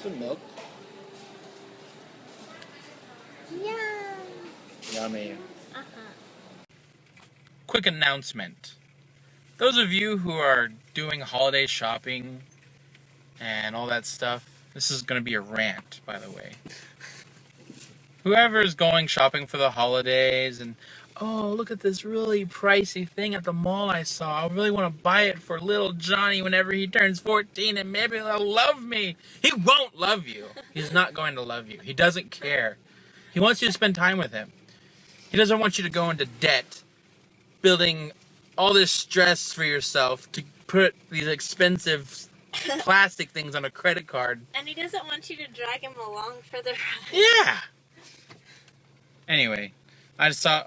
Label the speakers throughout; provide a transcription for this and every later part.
Speaker 1: Some milk.
Speaker 2: Yum.
Speaker 1: Yummy.
Speaker 2: Uh-huh.
Speaker 1: Quick announcement. Those of you who are doing holiday shopping and all that stuff, this is going to be a rant, by the way. Whoever's going shopping for the holidays and, oh, look at this really pricey thing at the mall I saw. I really want to buy it for little Johnny whenever he turns 14 and maybe he'll love me. He won't love you. He's not going to love you. He doesn't care. He wants you to spend time with him. He doesn't want you to go into debt, building all this stress for yourself to put these expensive plastic things on a credit card.
Speaker 2: And he doesn't want you to drag him along for the ride.
Speaker 1: Yeah! Anyway,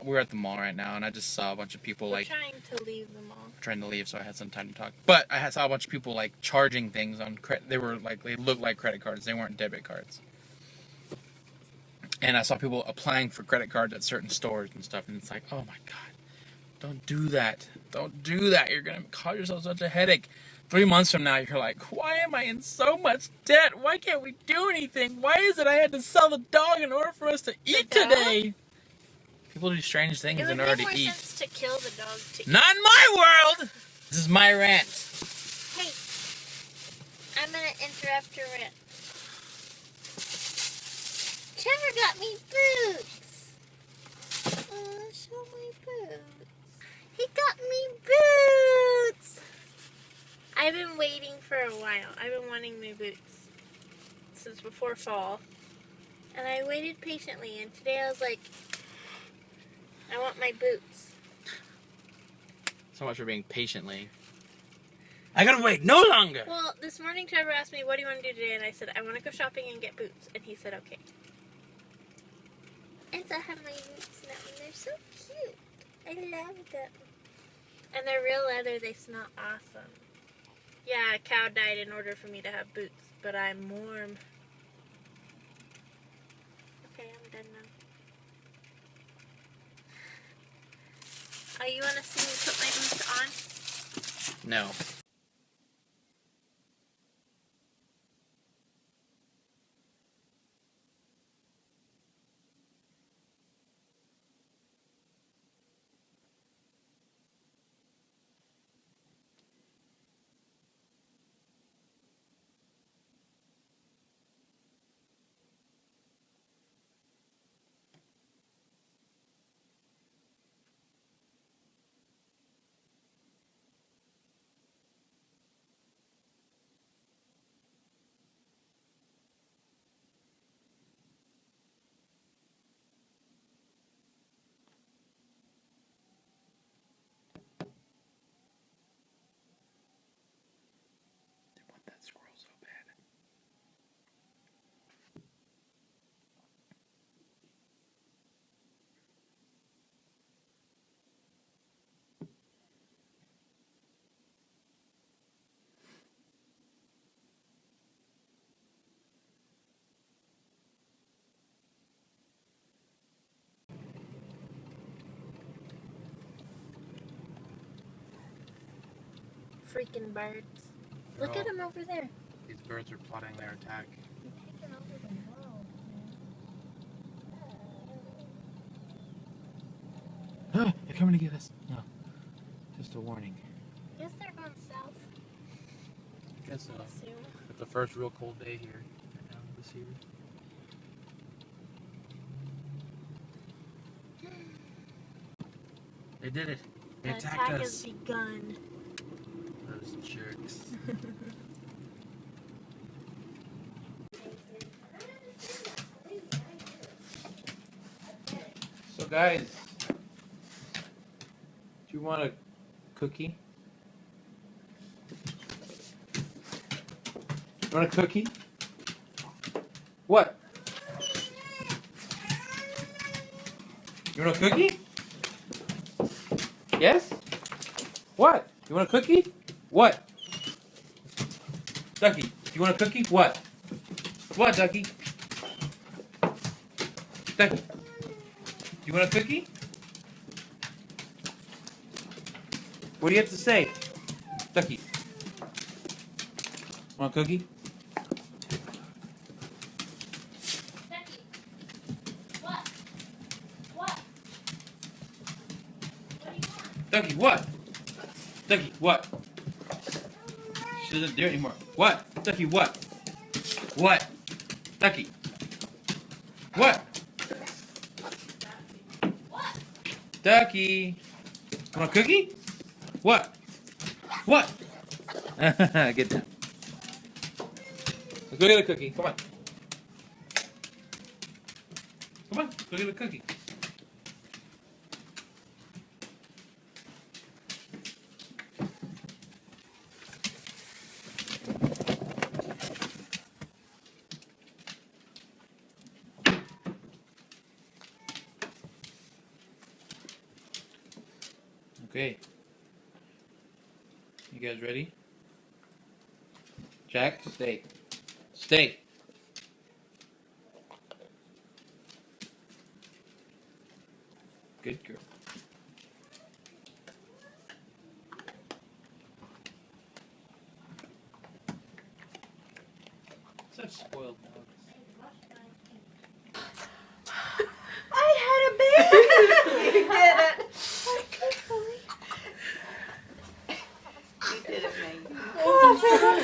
Speaker 1: we're at the mall right now, and I just saw a bunch of people
Speaker 2: We're trying to leave the mall.
Speaker 1: trying to leave, so I had some time to talk. But I saw a bunch of people charging things on credit. They looked like credit cards. They weren't debit cards. And I saw people applying for credit cards at certain stores and stuff, and it's like, oh my god, don't do that. Don't do that. You're gonna cause yourself such a headache. 3 months from now, you're like, why am I in so much debt? Why can't we do anything? Why is it I had to sell the dog in order for us to eat today? People do strange things in order to eat.
Speaker 2: It would make more sense to kill the dog to eat.
Speaker 1: Not in my world! This is my rant.
Speaker 2: Hey, I'm gonna interrupt your rant. Trevor got me boots. Oh, show my boots. He got me boots. I've been waiting for a while. I've been wanting my boots since before fall. And I waited patiently, and today I was like, I want my boots.
Speaker 1: So much for being patiently. I gotta wait no longer!
Speaker 2: Well, this morning Trevor asked me, what do you want to do today? And I said, I want to go shopping and get boots. And he said, okay. And so I have my boots now, and they're so cute. I love them. And they're real leather. They smell awesome. Yeah, a cow died in order for me to have boots, but I'm warm. Okay, I'm done now. Oh, you want to see me put my boots on?
Speaker 1: No. That squirrel so bad.
Speaker 2: Freaking birds. Look at them over there.
Speaker 1: These birds are plotting their attack.
Speaker 2: They're taking over the world.
Speaker 1: They're coming to get us. No. Just a warning.
Speaker 2: Guess they're going south.
Speaker 1: I guess so.
Speaker 2: Soon.
Speaker 1: It's the first real cold day here right now this year. They did it. They
Speaker 2: The
Speaker 1: attacked
Speaker 2: attack
Speaker 1: us.
Speaker 2: has begun.
Speaker 1: Those jerks. So guys, do you want a cookie? You want a cookie? What? You want a cookie? Yes? What? You want a cookie? What? Ducky, do you want a cookie? What? What, Ducky? Ducky, do you want a cookie? What do you have to say? Ducky. Want a cookie? Ducky, what? Ducky, what? She doesn't do it anymore. What? Ducky, what? What? Ducky. What? Ducky. Want a cookie? What? What? Get down. Let's go get a cookie. Come on. Come on. Go get a cookie. Okay. You guys ready? Jack, stay. Stay. Good girl. Such spoiled dogs.
Speaker 2: I had a baby.
Speaker 3: You did it. You did it, Maggie.
Speaker 2: Oh,